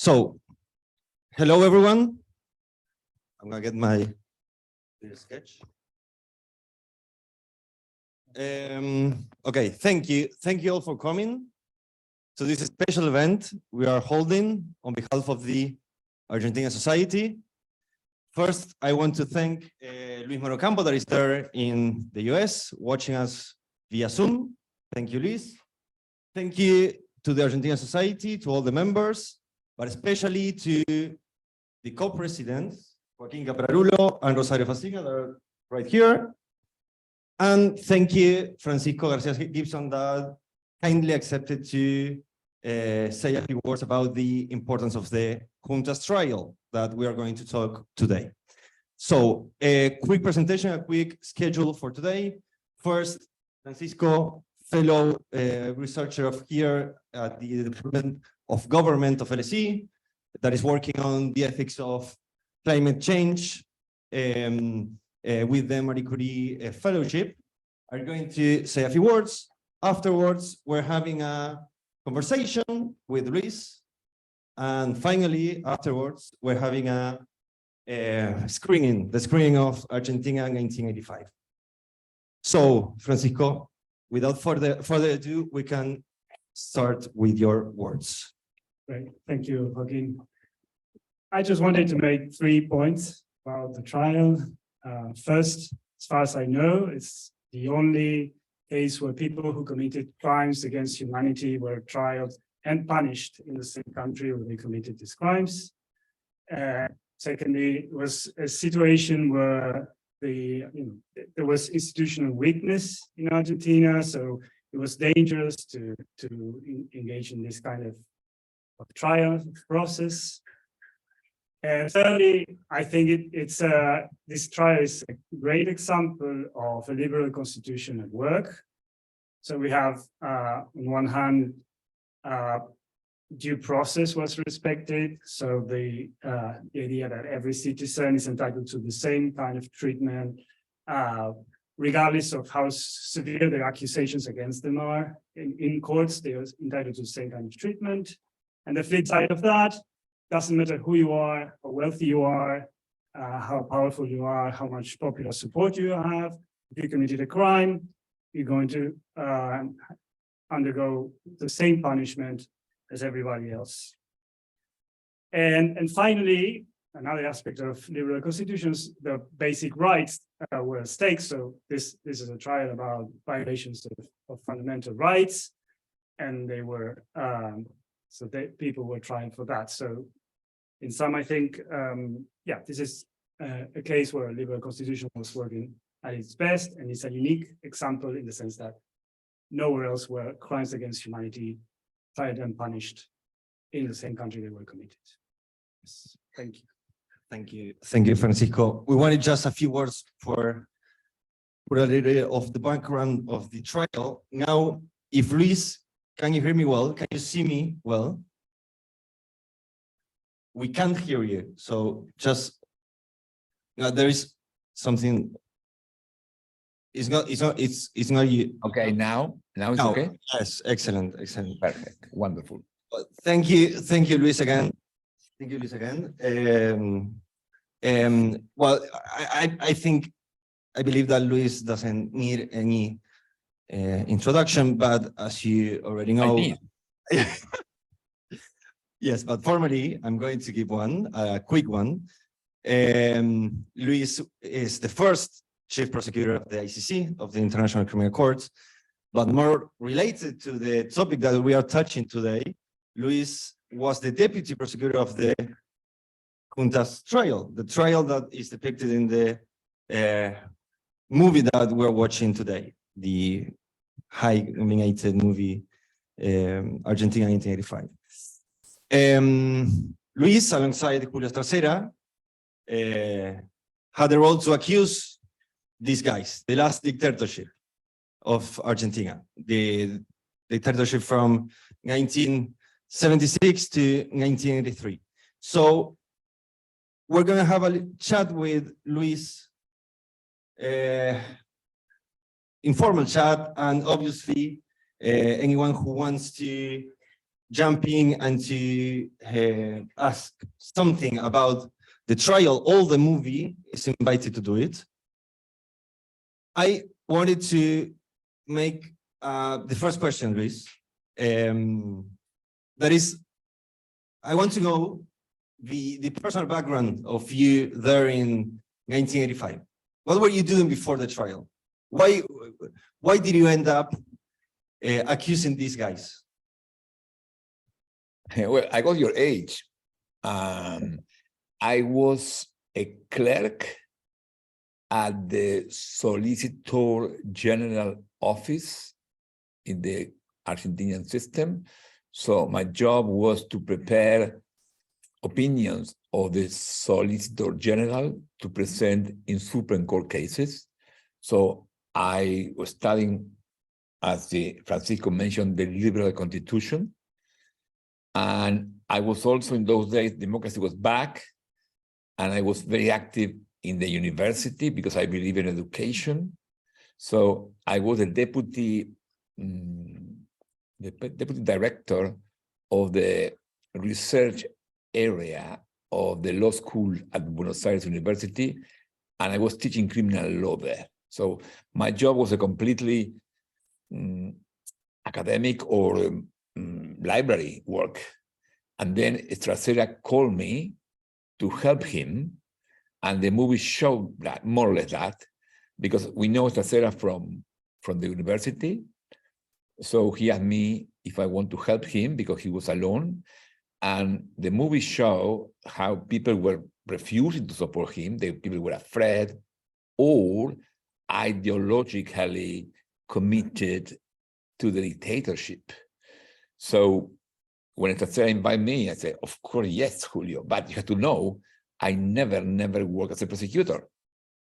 So, hello everyone. I'm gonna get my sketch. Okay, thank you all for coming to this special event we are holding on behalf of the Argentina Society. First, I want to thank Luis Moreno Ocampo that is there in the US watching us via Zoom. Thank you, Luis. Thank you to the Argentina Society, to all the members, but especially to the co-presidents, Joaquin Caprarulo and Rosario Faciga, that are right here. And thank you, Francisco Garcia Gibson, that kindly accepted to say a few words about the importance of the Juntas Trial that we are going to talk today. So a quick presentation, a quick schedule for today. First, Francisco, fellow researcher of here at the Department of Government of LSE, that is working on the ethics of climate change with the Marie Curie Fellowship, are going to say a few words. Afterwards, we're having a conversation with Luis. And finally, afterwards, we're having a screening, the screening of Argentina 1985. So, Francisco, without further ado, we can start with your words. Great, thank you, Joaquin. I just wanted to make 3 points about the trial. First, as far as I know, it's the only case where people who committed crimes against humanity were tried and punished in the same country where they committed these crimes. Secondly, it was a situation where there was institutional weakness in Argentina, so it was dangerous to engage in this kind of trial process. And thirdly, I think this trial is a great example of a liberal constitution at work. So we have, on one hand, due process was respected. So the idea that every citizen is entitled to the same kind of treatment, regardless of how severe the accusations against them are. In courts, they are entitled to the same kind of treatment. And the flip side of that, doesn't matter who you are, how wealthy you are, how powerful you are, how much popular support you have. If you committed a crime, you're going to undergo the same punishment as everybody else. And finally, another aspect of liberal constitutions, the basic rights were at stake. So this is a trial about violations of fundamental rights, and they were people were trying for that. So in sum, I think, this is a case where a liberal constitution was working at its best, and it's a unique example in the sense that nowhere else were crimes against humanity tried and punished in the same country they were committed. Yes. Thank you. Thank you. Thank you, Francisco. We wanted just a few words for a little bit of the background of the trial. Now, if Luis, can you hear me well? Can you see me well? We can't hear you, so just there is something. It's not you. Okay, now it's okay. Yes, excellent. Perfect, wonderful. Well, thank you, Luis again. Thank you, Luis again. Well, I believe that Luis doesn't need any introduction, but as you already know. Yes, but formally, I'm going to give one, a quick one. Luis is the first chief prosecutor of the ICC, of the International Criminal Court, but more related to the topic that we are touching today, Luis was the deputy prosecutor of the Juntas Trial, the trial that is depicted in the movie that we're watching today, the high-nominated movie, Argentina 1985. Luis, alongside Julio Trasera, had a role to accuse these guys, the last dictatorship of Argentina, the dictatorship from 1976 to 1983. So we're going to have a chat with Luis, informal chat, and obviously anyone who wants to jump in and to ask something about the trial, all the movie is invited to do it. I wanted to make the first question, Luis. That is, I want to know the personal background of you there in 1985. What were you doing before the trial? Why did you end up accusing these guys? Well, I got your age. I was a clerk at the Solicitor General Office in the Argentinian system. So my job was to prepare opinions of the Solicitor General to present in Supreme Court cases. So I was studying, as Francisco mentioned, the liberal constitution. And I was also, in those days, democracy was back. And I was very active in the university because I believe in education. So I was the deputy director of the research area of the law school at Buenos Aires University, and I was teaching criminal law there. So my job was a completely academic or library work. And then Estracera called me to help him, and the movie showed that, more or less that, because we know Estracera from the university. So he asked me if I want to help him because he was alone. And the movie showed how people were refusing to support him. People were afraid or ideologically committed to the dictatorship. So when Estracera invited me, I said, of course, yes, Julio, but you have to know, I never worked as a prosecutor.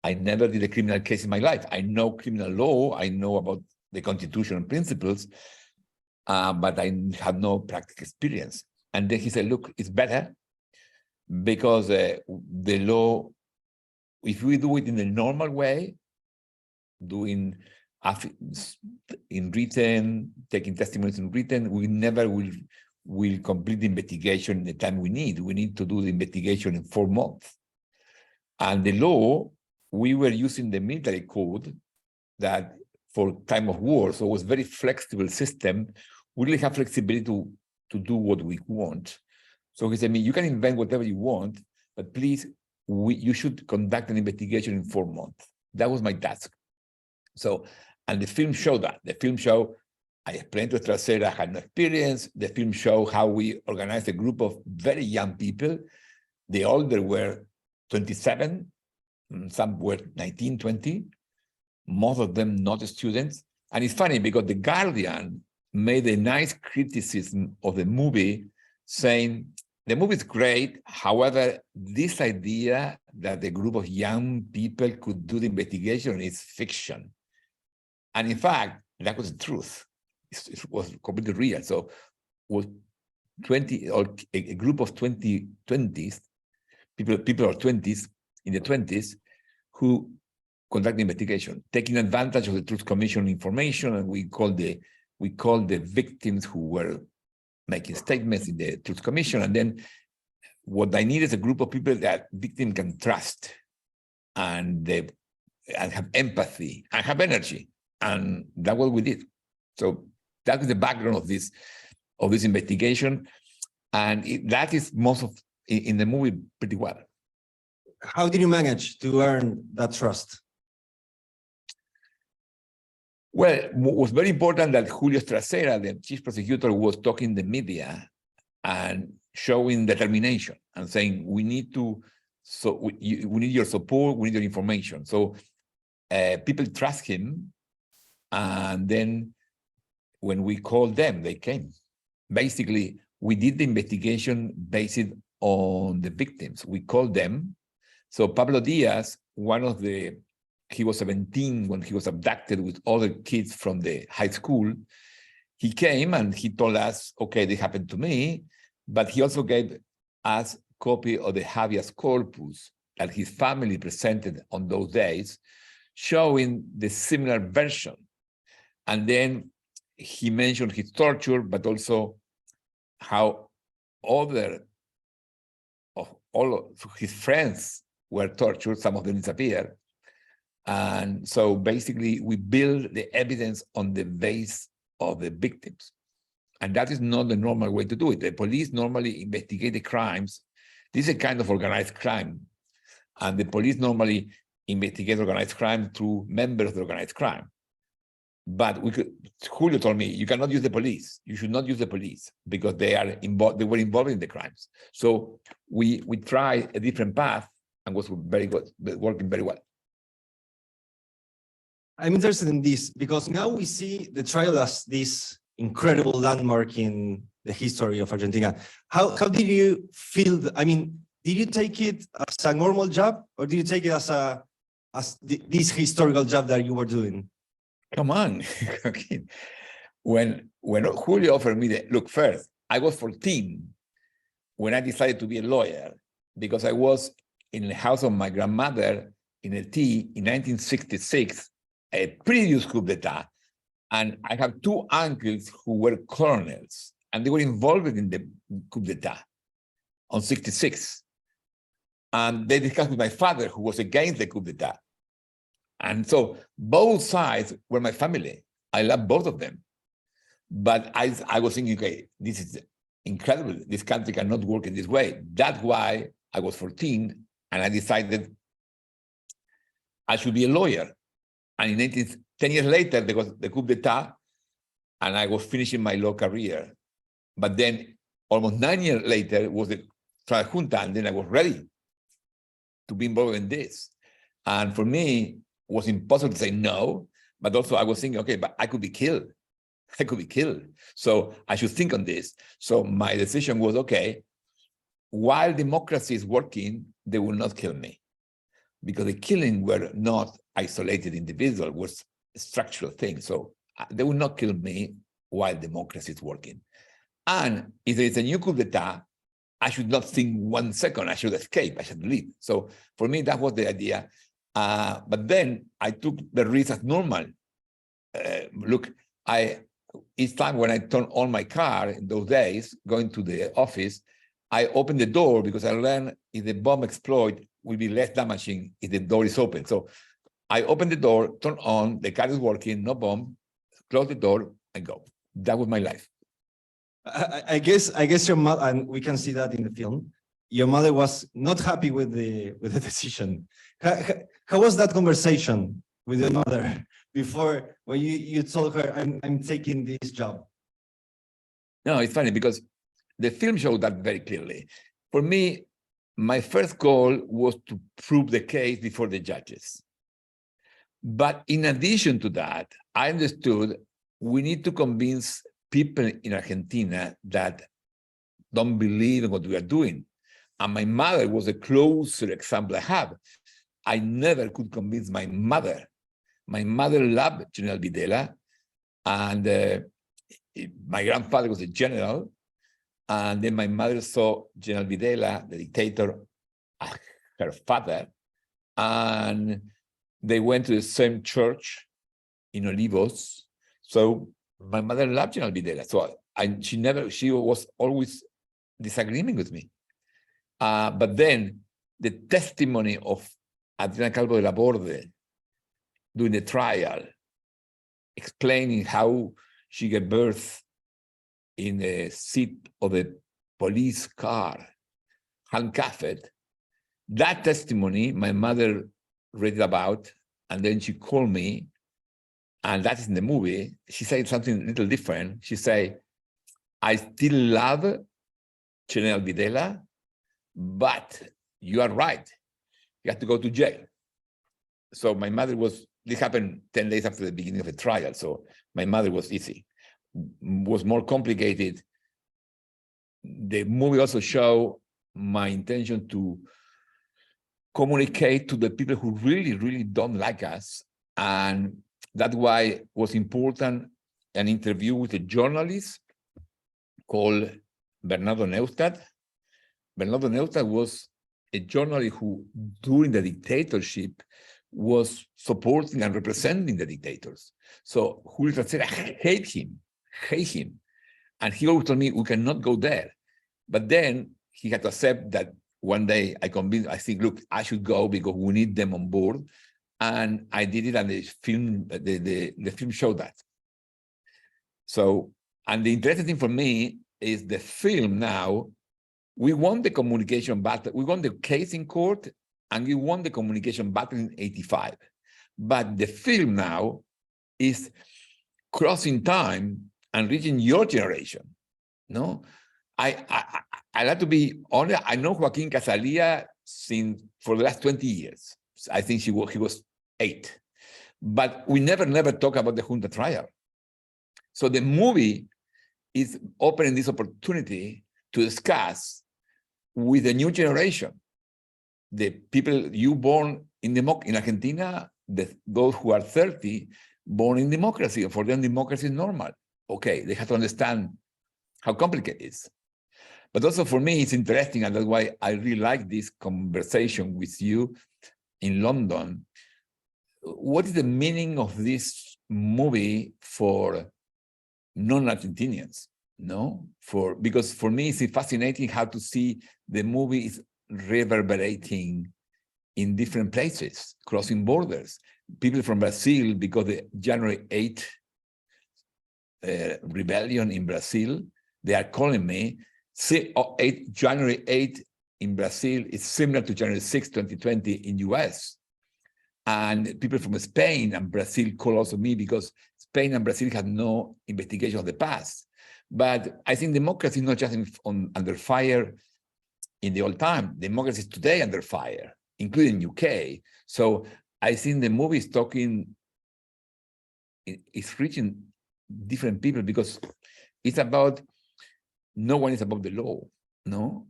I never did a criminal case in my life. I know criminal law, I know about the constitution and principles, but I had no practical experience. And then he said, look, it's better because the law, if we do it in the normal way, doing in written, taking testimonies in written, we never will complete the investigation in the time we need. We need to do the investigation in 4 months. And the law, we were using the military code that for time of war, so it was a very flexible system. We really have flexibility to do what we want. So he said, you can invent whatever you want, but please, you should conduct an investigation in 4 months. That was my task. So, and the film showed that. The film showed, I explained to Estracera, I had no experience. The film showed how we organized a group of very young people. The older were 27, some were 19, 20, most of them not students. And it's funny because The Guardian made a nice criticism of the movie, saying, the movie is great, however, this idea that a group of young people could do the investigation is fiction. And in fact, that was the truth. It was completely real. So was 20 or a group of 20s, people are 20s, in the 20s, who conduct the investigation, taking advantage of the Truth Commission information, and we call the victims who were making statements in the Truth Commission. And then what I need is a group of people that victim can trust and have empathy and have energy. And that's what we did. So that is the background of this investigation. And that is most of in the movie pretty well. How did you manage to earn that trust? Well, it was very important that Julio Estracera, the chief prosecutor, was talking to the media and showing determination and saying, we need your support, we need your information. So people trust him. And then when we called them, they came. Basically, we did the investigation based on the victims. We called them. So Pablo Diaz, he was 17 when he was abducted with other kids from the high school. He came and he told us, okay, this happened to me, but he also gave us a copy of the habeas corpus that his family presented on those days, showing the similar version. And then he mentioned his torture, but also how other of all of his friends were tortured, some of them disappeared. And so basically we build the evidence on the base of the victims. And that is not the normal way to do it. The police normally investigate the crimes. This is a kind of organized crime. And the police normally investigate organized crime through members of the organized crime. But Julio told me, you cannot use the police. You should not use the police because they were involved in the crimes. So we tried a different path and was very good, working very well. I'm interested in this because now we see the trial as this incredible landmark in the history of Argentina. How did you feel? I mean, did you take it as a normal job, or did you take it as this historical job that you were doing? Come on. When Julio offered me look, first, I was 14 when I decided to be a lawyer because I was in the house of my grandmother in El T in 1966, a previous coup d'etat. And I have two uncles who were colonels, and they were involved in the coup d'etat on 66. And they discussed with my father, who was against the coup d'etat. And so both sides were my family. I love both of them. But I was thinking, okay, this is incredible. This country cannot work in this way. That's why I was 14, and I decided I should be a lawyer. And 10 years later, there was the coup d'etat, and I was finishing my law career. But then almost 9 years later was the trial junta, and then I was ready to be involved in this. And for me, it was impossible to say no, but also I was thinking, okay, but I could be killed. I could be killed. So I should think on this. So my decision was, okay, while democracy is working, they will not kill me. Because the killing were not isolated individual, was a structural thing. So they will not kill me while democracy is working. And if there is a new coup d'etat, I should not think 1 second, I should escape, I should leave. So for me, that was the idea. But then I took the risk as normal. Look, each time when I turn on my car in those days, going to the office, I open the door because I learned if the bomb explodes, will be less damaging if the door is open. So I open the door, turn on, the car is working, no bomb, close the door and go. That was my life. I guess your mother, and we can see that in the film, your mother was not happy with the decision. How was that conversation with your mother before when you told her, I'm taking this job? No, it's funny because the film showed that very clearly. For me, my first goal was to prove the case before the judges. But in addition to that, I understood we need to convince people in Argentina that don't believe in what we are doing. And my mother was a closer example I have. I never could convince my mother. My mother loved General Videla, and my grandfather was a general. And then my mother saw General Videla, the dictator, as her father, and they went to the same church in Olivos. So my mother loved General Videla. So she was always disagreeing with me. But then the testimony of Adriana Calvo de la Borde during the trial, explaining how she gave birth in the seat of the police car, handcuffed. That testimony, my mother read it about, and then she called me, and that is in the movie. She said something a little different. She said, I still love General Videla, but you are right. You have to go to jail. So my mother this happened 10 days after the beginning of the trial, so my mother was easy. Was more complicated. The movie also showed my intention to communicate to the people who really, really don't like us. And that's why it was important an interview with a journalist called Bernardo Neustadt. Bernardo Neustadt was a journalist who, during the dictatorship, was supporting and representing the dictators. So Julio Tresera hate him. And he always told me, we cannot go there. But then he had to accept that one day I think, look, I should go because we need them on board. And I did it, and the film showed that. So, and the interesting thing for me is the film now, we won the communication battle, we won the case in court, and we won the communication battle in '85. But the film now is crossing time and reaching your generation. No, I like to be honest. I know Joaquin Casalia for the last 20 years. I think he was 8, but we never talk about the Junta trial. So the movie is opening this opportunity to discuss with the new generation, the people you born in Argentina, those who are 30, born in democracy. For them, democracy is normal. Okay, they have to understand how complicated it is. But also for me, it's interesting, and that's why I really like this conversation with you in London. What is the meaning of this movie for non-Argentinians? No, because for me, it's fascinating how to see the movie is reverberating in different places, crossing borders. People from Brazil, because the January 8 rebellion in Brazil, they are calling me, January 8 in Brazil is similar to January 6, 2020 in US. And people from Spain and Brazil call also me because Spain and Brazil had no investigation of the past. But I think democracy is not just under fire in the old time. Democracy is today under fire, including UK. So I think the movie is it's reaching different people because it's about, no one is above the law, no?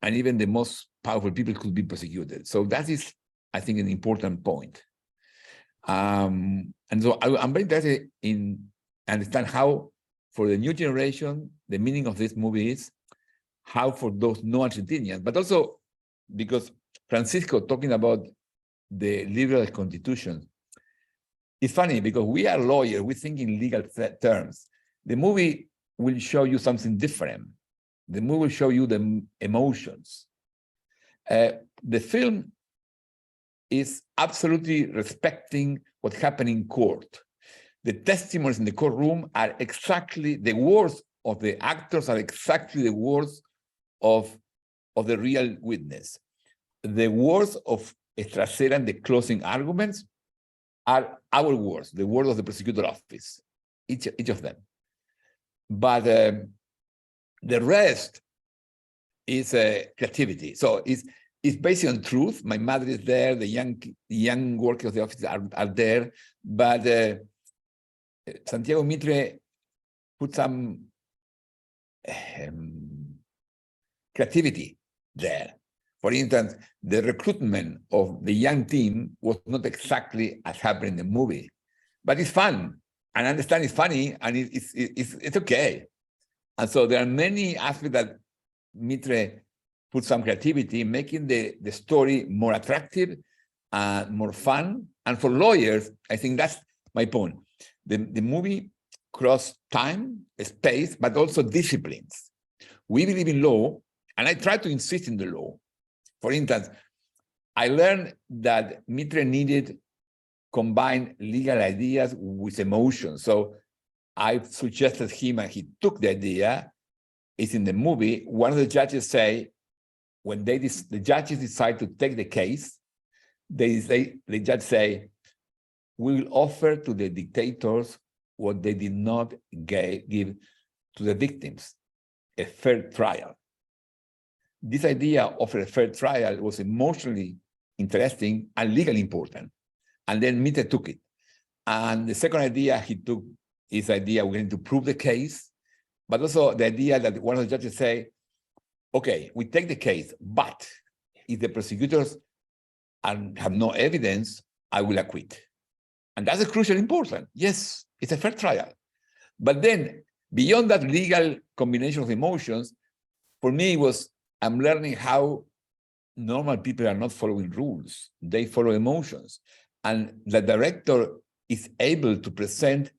And even the most powerful people could be prosecuted. So that is, I think, an important point. And so I'm very interested in understand how, for the new generation, the meaning of this movie is how for those non-Argentinians, but also because Francisco talking about the liberal constitution. It's funny because we are lawyers, we think in legal terms. The movie will show you something different. The movie will show you the emotions. The film is absolutely respecting what happened in court. The testimonies in the courtroom are exactly the words of the actors, are exactly the words of the real witness. The words of Estracera and the closing arguments are our words, the words of the prosecutor office, each of them. But the rest is creativity. So it's based on truth. My mother is there, the young workers of the office are there, but Santiago Mitre put some creativity there. For instance, the recruitment of the young team was not exactly as happened in the movie, but it's fun. And I understand it's funny and it's okay. And so there are many aspects that Mitre put some creativity, making the story more attractive, more fun. And for lawyers, I think that's my point. The movie crossed time, space, but also disciplines. We believe in law, and I try to insist in the law. For instance, I learned that Mitre needed combine legal ideas with emotions. So I suggested him, and he took the idea. It's in the movie. One of the judges say, when the judges decide to take the case, the judge say, we will offer to the dictators what they did not give to the victims, a fair trial. This idea of a fair trial was emotionally interesting and legally important. And then Mitre took it. And the second idea he took is the idea we're going to prove the case, but also the idea that one of the judges say, okay, we take the case, but if the prosecutors have no evidence, I will acquit. And that's a crucial important. Yes, it's a fair trial. But then beyond that legal combination of emotions, for me, I'm learning how normal people are not following rules. They follow emotions. And the director is able to present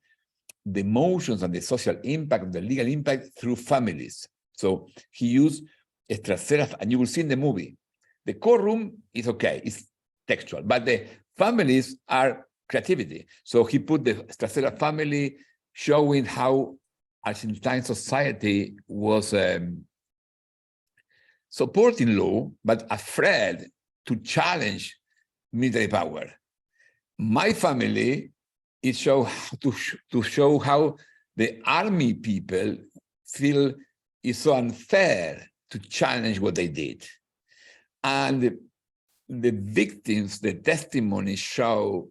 the emotions and the social impact, the legal impact through families. So he used Estraceras, and you will see in the movie, the courtroom is okay, it's textual, but the families are creativity. So he put the Estracera family, showing how Argentine society was supporting law, but afraid to challenge military power. My family, it shows to show how the army people feel it's so unfair to challenge what they did. And the victims, the testimonies show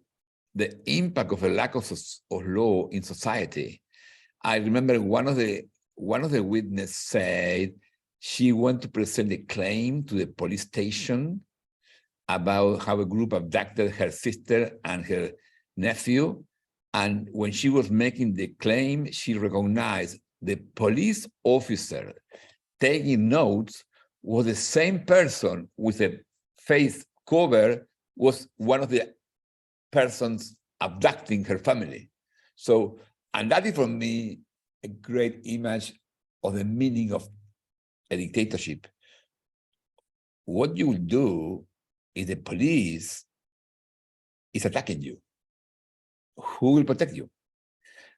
the impact of a lack of law in society. I remember one of the witnesses said she went to present a claim to the police station about how a group abducted her sister and her nephew. And when she was making the claim, she recognized the police officer taking notes was the same person with a face cover, was one of the persons abducting her family. So, and that is for me a great image of the meaning of a dictatorship. What you will do if the police is attacking you? Who will protect you?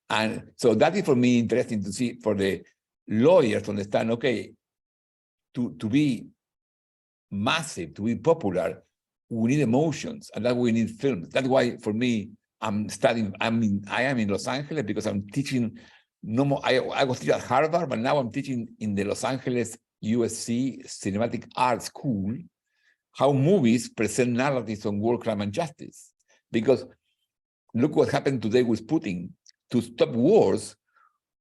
And so that is for me interesting to see, for the lawyers to understand, okay, to be massive, to be popular, we need emotions, and that we need films. That's why for me, I am in Los Angeles because I'm teaching, I was teaching at Harvard, but now I'm teaching in the Los Angeles USC Cinematic Arts School, how movies present narratives on war, crime, and justice. Because look what happened today with Putin. To stop wars,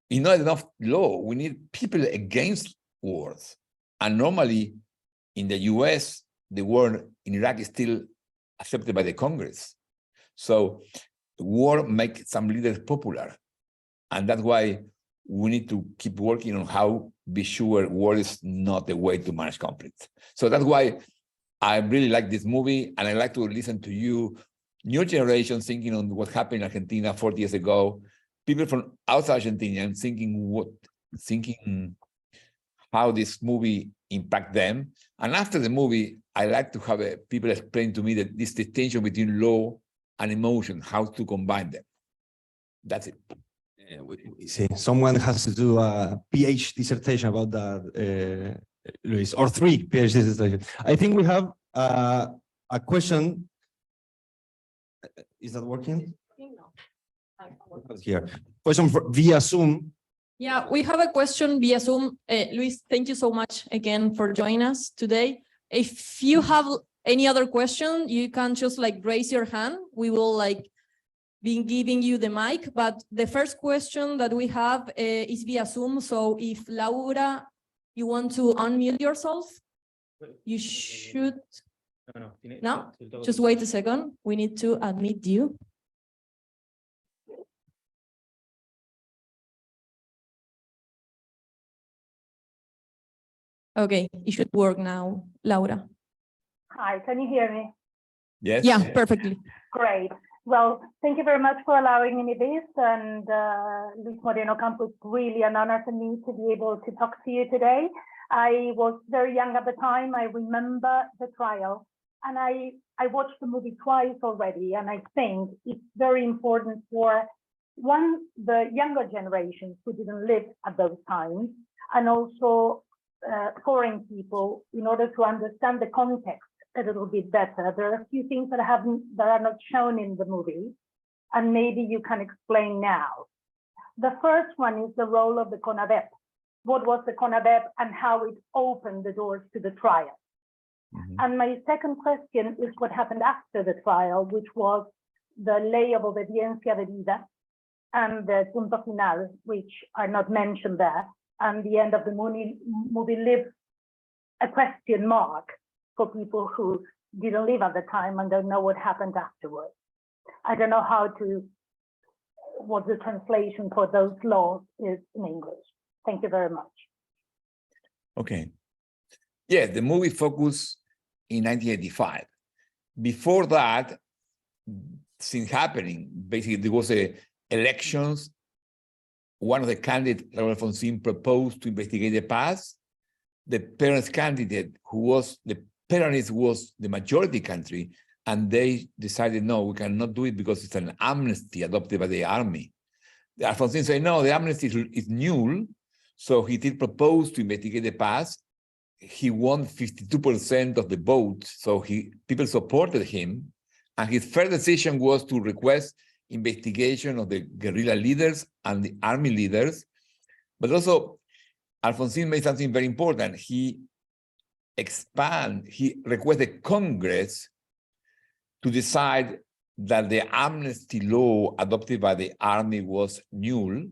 is not enough law. We need people against wars. And normally, in the US, the war in Iraq is still accepted by the Congress. So war makes some leaders popular. And that's why we need to keep working on how be sure war is not the way to manage conflict. So that's why I really like this movie, and I like to listen to you, new generation thinking on what happened in Argentina 40 years ago, people from outside Argentina and thinking how this movie impact them. And after the movie, I like to have people explain to me that this distinction between law and emotion, how to combine them. That's it. See, someone has to do a PhD dissertation about that, Luis, or 3 PhD dissertations. I think we have a question. Is that working? No. Here. Question via Zoom. Yeah, we have a question via Zoom. Luis, thank you so much again for joining us today. If you have any other question, you can just raise your hand. We will be giving you the mic. But the first question that we have is via Zoom. So if Laura, you want to unmute yourself, you should. No? Just wait a second. We need to admit you. Okay, it should work now, Laura. Hi, can you hear me? Yes? Yeah, perfectly. Great. Well, thank you very much for allowing me this. And Luis Moreno Ocampo, it's really an honor for me to be able to talk to you today. I was very young at the time. I remember the trial, and I watched the movie twice already. And I think it's very important for, one, the younger generations who didn't live at those times, and also foreign people, in order to understand the context a little bit better. There are a few things that are not shown in the movie, and maybe you can explain now. The first one is the role of the CONADEP. What was the CONADEP and how it opened the doors to the trial? Mm-hmm. And my second question is what happened after the trial, which was the ley of obediencia debida and the punto final, which are not mentioned there. And the end of the movie leaves a question mark for people who didn't live at the time and don't know what happened afterwards. I don't know what the translation for those laws is in English. Thank you very much. Okay. Yeah, the movie focused in 1985. Before that, since happening, basically there was elections one of the candidates, Raúl Alfonsín, proposed to investigate the past. The Peronist candidate, the Peronist was the majority country, and they decided, no, we cannot do it because it's an amnesty adopted by the army. The Alfonsín said, no, the amnesty is null. So he did propose to investigate the past. He won 52% of the vote, so people supported him. And his first decision was to request investigation of the guerrilla leaders and the army leaders. But also, Alfonsín made something very important. He requested Congress to decide that the amnesty law adopted by the army was null,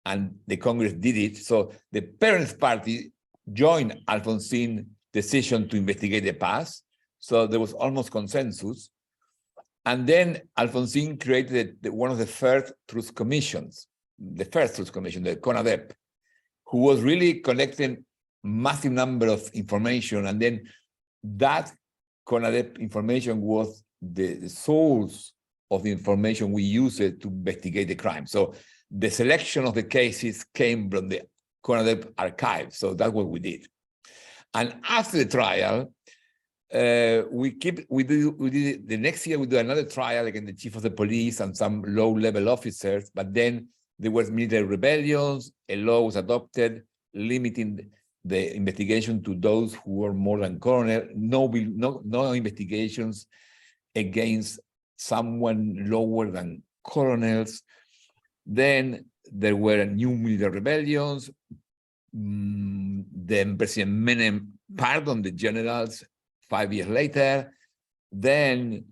and the Congress did it. So the Peronist Party joined Alfonsín's decision to investigate the past. So there was almost consensus. And then Alfonsín created one of the first truth commissions, the CONADEP, who was really collecting massive number of information. And then that CONADEP information was the source of the information we used to investigate the crime. So the selection of the cases came from the CONADEP archive. So that's what we did. And after the trial, the next year we do another trial against the chief of the police and some low-level officers, but then there was military rebellions, a law was adopted limiting the investigation to those who were more than colonel, no investigations against someone lower than colonels. Then there were new military rebellions. Then President Menem pardoned the generals 5 years later. Then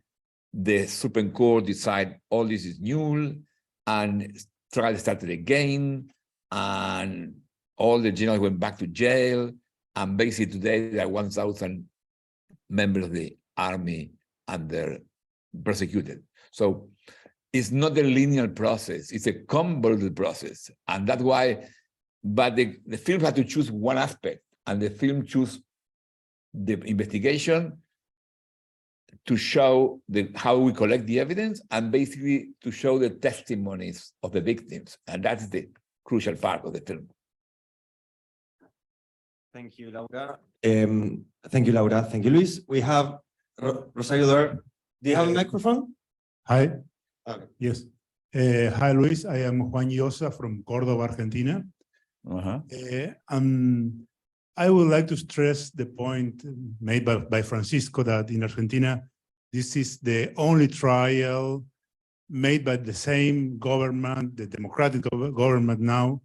the Supreme Court decided all this is null, and trial started again, and all the generals went back to jail. And basically today there are 1,000 members of the army and they're persecuted. So it's not a linear process, it's a convoluted process. And that's why, but the film had to choose one aspect, and the film chose the investigation to show how we collect the evidence and basically to show the testimonies of the victims. And that's the crucial part of the film. Thank you, Laura. Thank you, Laura. Thank you, Luis. We have Rosario there. Do you have a microphone? Hi. Okay. Yes. Hi, Luis. I am Juan Llosa from Córdoba, Argentina. I would like to stress the point made by Francisco that in Argentina, this is the only trial made by the same government, the democratic government now,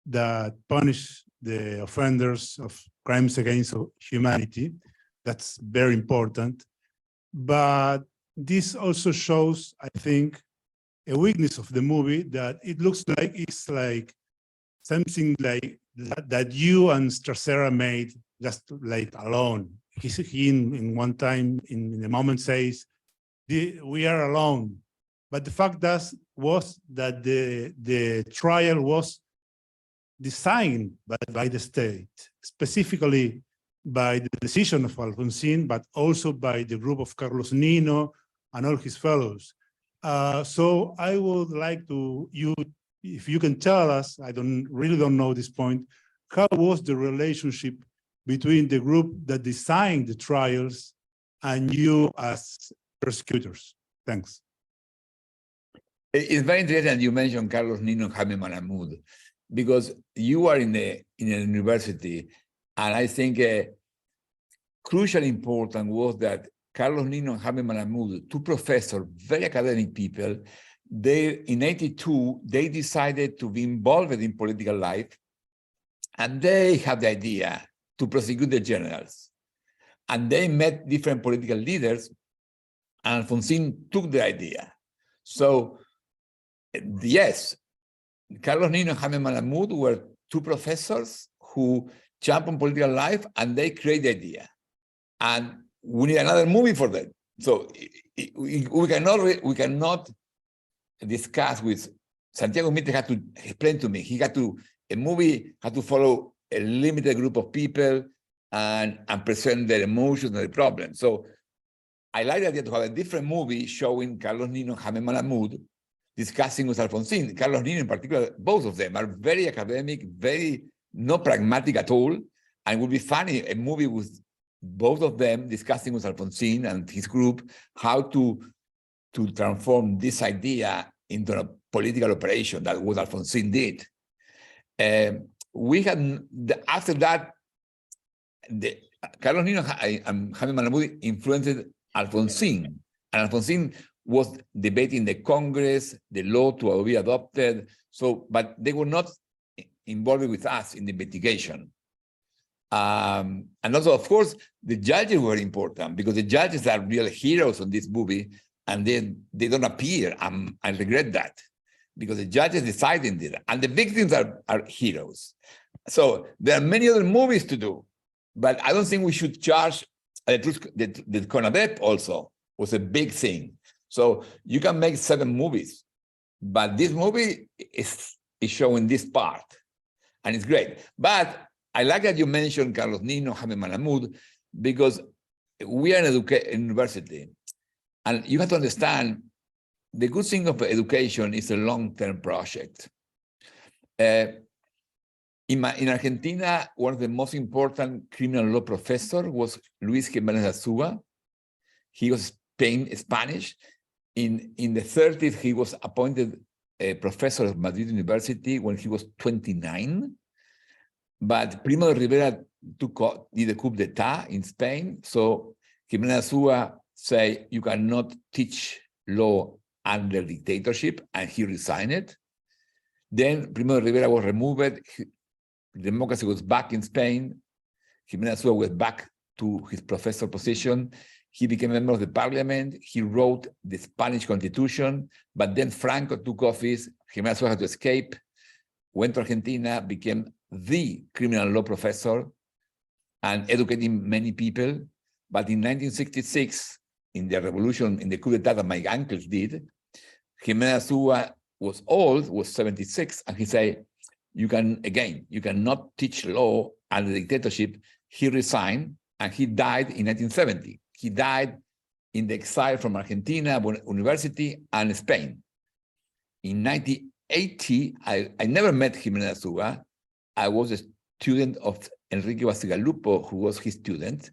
that punish the offenders of crimes against humanity. That's very important. But this also shows, I think, a weakness of the movie, that it looks like it's like something like that you and Stracera made just like alone. He in one time, in the moment says, we are alone. But the fact was that the trial was designed by the state, specifically by the decision of Alfonsín, but also by the group of Carlos Nino and all his fellows. So I would like if you can tell us, I really don't know this point, how was the relationship between the group that designed the trials and you as prosecutors? Thanks. It's very interesting you mentioned Carlos Nino and Jaime Malamud, because you are in a university, and I think crucially important was that Carlos Nino and Jaime Malamud, two professors, very academic people, in '82, they decided to be involved in political life, and they had the idea to prosecute the generals. And they met different political leaders, and Alfonsín took the idea. So, yes, Carlos Nino and Jaime Malamud were two professors who jumped on political life, and they created the idea. And we need another movie for them. So we cannot discuss with Santiago Mitre. Had to explain to me. A movie had to follow a limited group of people and present their emotions and the problems. So I like the idea to have a different movie showing Carlos Nino and Jaime Malamud, discussing with Alfonsín. Carlos Nino in particular, both of them are very academic, very not pragmatic at all. And it would be funny, a movie with both of them discussing with Alfonsín and his group how to transform this idea into a political operation. That what Alfonsín did. We had, after that, Carlos Nino and Jaime Malamud influenced Alfonsín. And Alfonsín was debating the Congress, the law to be adopted. So, but they were not involved with us in the investigation. And also, of course, the judges were important because the judges are real heroes on this movie, and they don't appear. I regret that because the judges decided it, and the victims are heroes. So there are many other movies to do, but I don't think we should charge the CONADEP also was a big thing. So you can make 7 movies, but this movie is showing this part, and it's great. But I like that you mentioned Carlos Nino, Jaime Malamud, because we are an university, and you have to understand the good thing of education is a long-term project. In Argentina, one of the most important criminal law professors was Luis Jiménez Azúa. He was Spanish. In the 30s, he was appointed a professor at Madrid University when he was 29. But Primo de Rivera did a coup d'etat in Spain. So Jiménez Azúa said, you cannot teach law under dictatorship, and he resigned it. Then Primo de Rivera was removed. Democracy was back in Spain. Jiménez Azúa went back to his professor position. He became a member of the parliament. He wrote the Spanish constitution, but then Franco took office. Jiménez Azúa had to escape, went to Argentina, became the criminal law professor and educating many people. But in 1966, in the revolution, in the coup d'etat that my uncles did, Jiménez Azúa was old, was 76, and he said, you cannot teach law under dictatorship. He resigned, and he died in 1970. He died in the exile from Argentina, University, and Spain. In 1980, I never met Jiménez Azúa. I was a student of Enrique Bacigalupo, who was his student.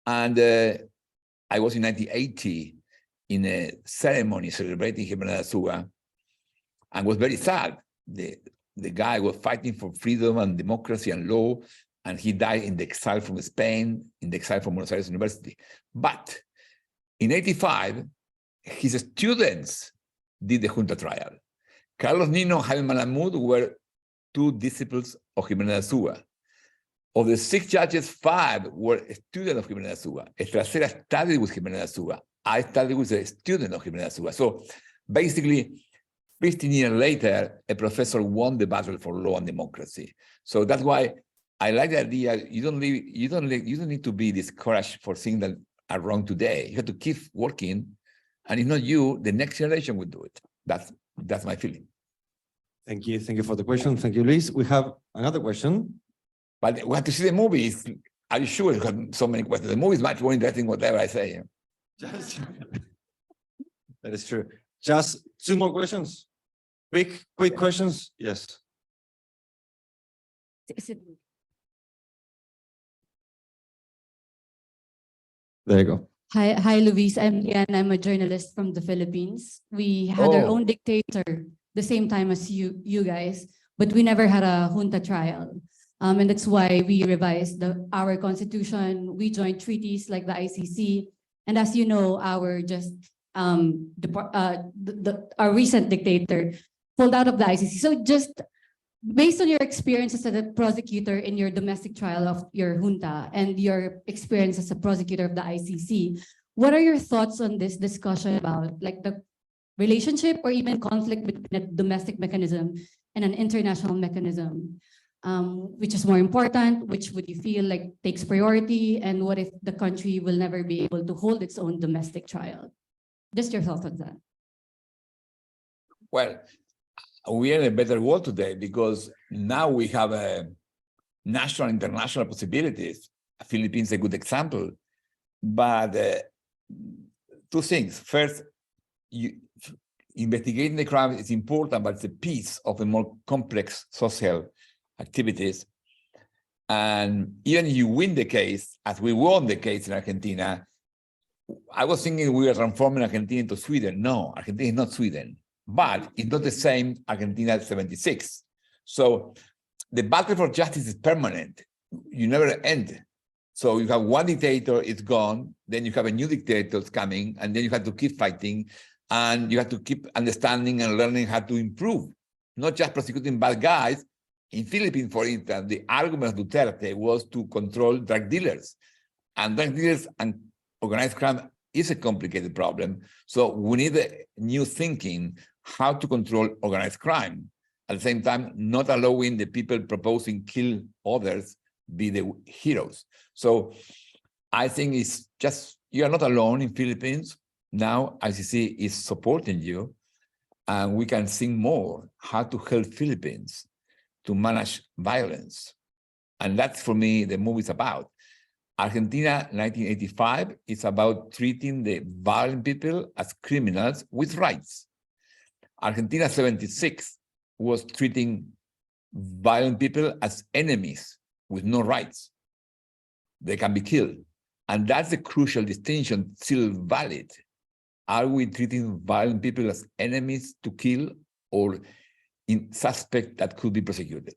And I was in 1980 in a ceremony celebrating Jiménez Azúa, and was very sad. The guy was fighting for freedom and democracy and law, and he died in the exile from Spain, in the exile from Buenos Aires University. But in 1985, his students did the Junta trial. Carlos Nino and Jaime Malamud were 2 disciples of Jiménez Azúa. Of the 6 judges, 5 were students of Jiménez Azúa. Estracera studied with Jiménez Azúa. I studied with a student of Jiménez Azúa. So basically, 15 years later, a professor won the battle for law and democracy. So that's why I like the idea. You don't need to be discouraged for things that are wrong today. You have to keep working, and if not you, the next generation will do it. That's my feeling. Thank you for the question. Thank you, Luis. We have another question. But we have to see the movie. Are you sure? You have so many questions. The movie is much more interesting, whatever I say. That is true. Just 2 more questions. Quick questions. Yes. There you go. Hi, Luis. I'm Lian. I'm a journalist from the Philippines. We had our own dictator the same time as you guys, but we never had a junta trial. And that's why we revised our constitution. We joined treaties like the ICC. And as you know, our recent dictator pulled out of the ICC. So just based on your experience as a prosecutor in your domestic trial of your junta and your experience as a prosecutor of the ICC, what are your thoughts on this discussion about like the relationship or even conflict between a domestic mechanism and an international mechanism? Which is more important? Which would you feel like takes priority? And what if the country will never be able to hold its own domestic trial? Just your thoughts on that. Well, we are in a better world today because now we have national and international possibilities. Philippines is a good example. But 2 things. First, investigating the crime is important, but it's a piece of the more complex social activities. And even if you win the case, as we won the case in Argentina, I was thinking we were transforming Argentina into Sweden. No, Argentina is not Sweden, but it's not the same Argentina at 76. So the battle for justice is permanent. You never end. So you have one dictator, it's gone, then you have a new dictator coming, and then you have to keep fighting, and you have to keep understanding and learning how to improve, not just prosecuting bad guys. In Philippines, for instance, the argument of Duterte was to control drug dealers. And drug dealers and organized crime is a complicated problem. So we need a new thinking how to control organized crime. At the same time, not allowing the people proposing kill others be the heroes. So I think it's just, you are not alone in Philippines. Now ICC is supporting you, and we can think more how to help Philippines to manage violence. And that's, for me, the movie is about. Argentina 1985 is about treating the violent people as criminals with rights. Argentina 76 was treating violent people as enemies with no rights. They can be killed. And that's a crucial distinction, still valid. Are we treating violent people as enemies to kill, or in suspect that could be prosecuted?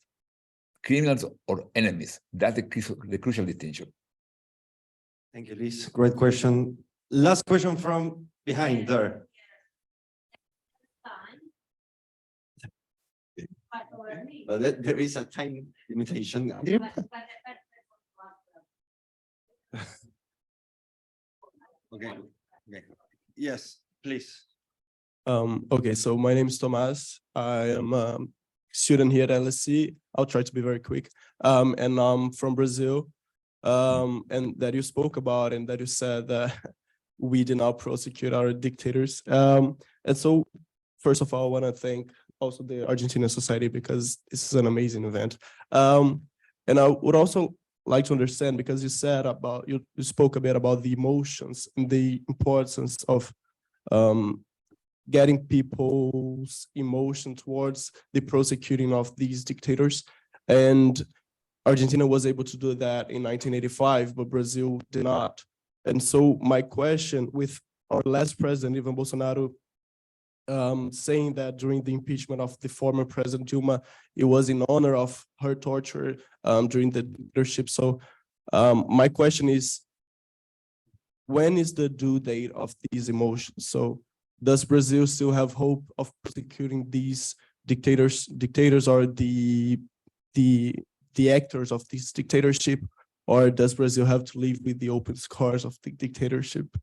Criminals or enemies? That's the crucial distinction. Thank you, Luis. Great question. Last question from behind there. But there is a time limitation. Okay. Okay. Yes, please. Okay, so my name is Tomas. I am a student here at LSE. I'll try to be very quick. And I'm from Brazil. And that you spoke about, and that you said that we did not prosecute our dictators. And so, first of all, I want to thank also the Argentina Society, because this is an amazing event. And I would also like to understand, because you said about, you spoke a bit about the emotions and the importance of getting people's emotion towards the prosecuting of these dictators. And Argentina was able to do that in 1985, but Brazil did not. And so my question, with our last president, Ivan Bolsonaro, saying that during the impeachment of the former President Dilma, it was in honor of her torture during the dictatorship. So my question is, when is the due date of these emotions? So does Brazil still have hope of prosecuting these dictators or the actors of this dictatorship, or does Brazil have to live with the open scars of the dictatorship?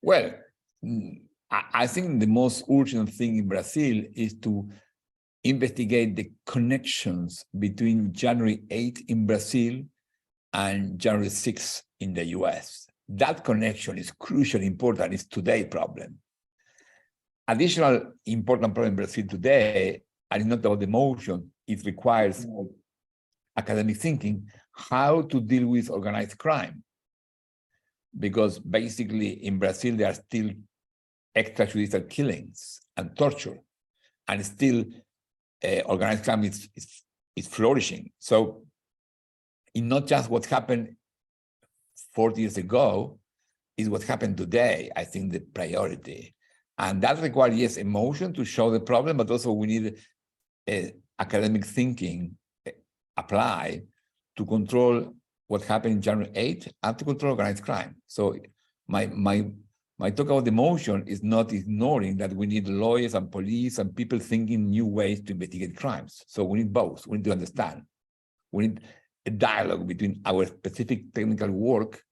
Well, I think the most urgent thing in Brazil is to investigate the connections between January 8 in Brazil and January 6 in the US. That connection is crucially important. It's today's problem. Additional important problem in Brazil today, and it's not about emotion, it requires academic thinking, how to deal with organized crime. Because basically in Brazil, there are still extrajudicial killings and torture, and still organized crime is flourishing. So it's not just what happened 40 years ago, is what happened today, I think, the priority. And that requires, yes, emotion to show the problem, but also we need academic thinking apply to control what happened in January 8 and to control organized crime. So my talk about emotion is not ignoring that we need lawyers and police and people thinking new ways to investigate crimes. So we need both. We need to understand. We need a dialogue between our specific technical work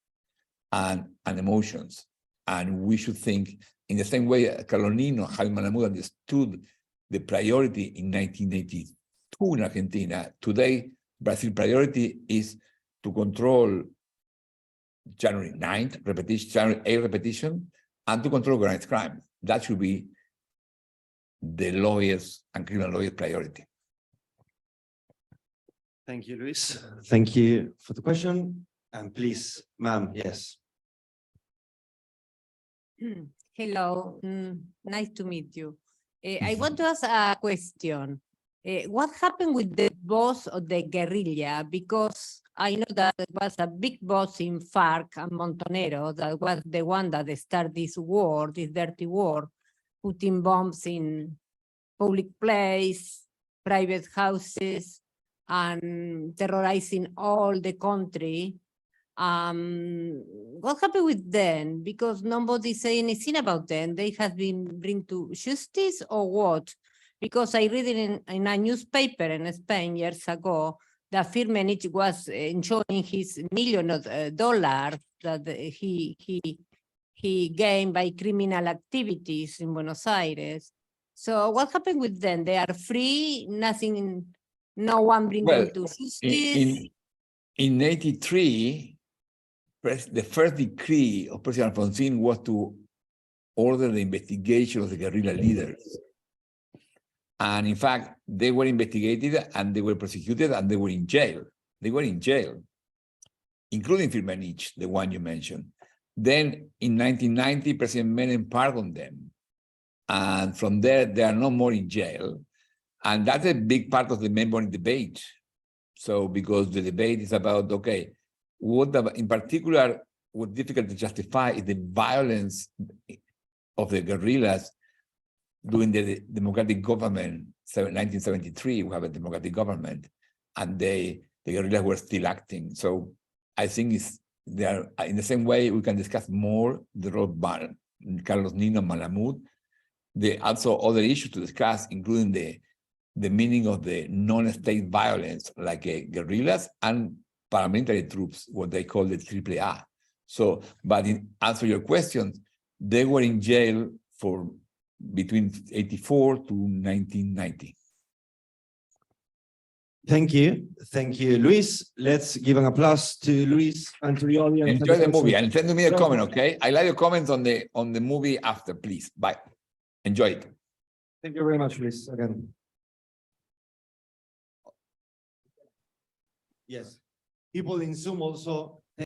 and emotions. And we should think in the same way Carolino, Jaime Malamud understood the priority in 1982 in Argentina. Today, Brazil's priority is to control January 9th repetition, January 8th repetition, and to control organized crime. That should be the lawyers and criminal lawyers' priority. Thank you, Luis. Thank you for the question. And please, ma'am, yes. Hello, nice to meet you. I want to ask a question. What happened with the boss of the guerrilla? Because I know that it was a big boss in FARC and Montonero that was the one that started this war, this dirty war, putting bombs in public place, private houses, and terrorizing all the country. What happened with them? Because nobody say anything about them. They have been bring to justice or what? Because I read it in a newspaper in Spain years ago that Firmenich was enjoying his $1 million that he gained by criminal activities in Buenos Aires. So what happened with them? They are free, nothing, no one bring them to justice. In 83, the first decree of President Alfonsín was to order the investigation of the guerrilla leaders. And in fact, they were investigated and they were prosecuted and they were in jail. They were in jail, including Firmenich, the one you mentioned. Then in 1990, President Menem pardoned them. And from there, they are no more in jail. And that's a big part of the memorial debate. So because the debate is about, okay, in particular, what's difficult to justify is the violence of the guerrillas during the democratic government. 1973, we have a democratic government, and the guerrillas were still acting. So I think they are in the same way we can discuss more the role of Carlos Nino Malamud. There are also other issues to discuss, including the meaning of the non-state violence, like guerrillas and paramilitary troops, what they call the AAA. So, but in answer your question, they were in jail for between 84 to 1990. Thank you, Luis. Let's give an applause to Luis and to the audience. Enjoy the movie and send me a comment, okay? I like your comments on the movie after, please. Bye. Enjoy it. Thank you very much, Luis, again. Yes, people in Zoom also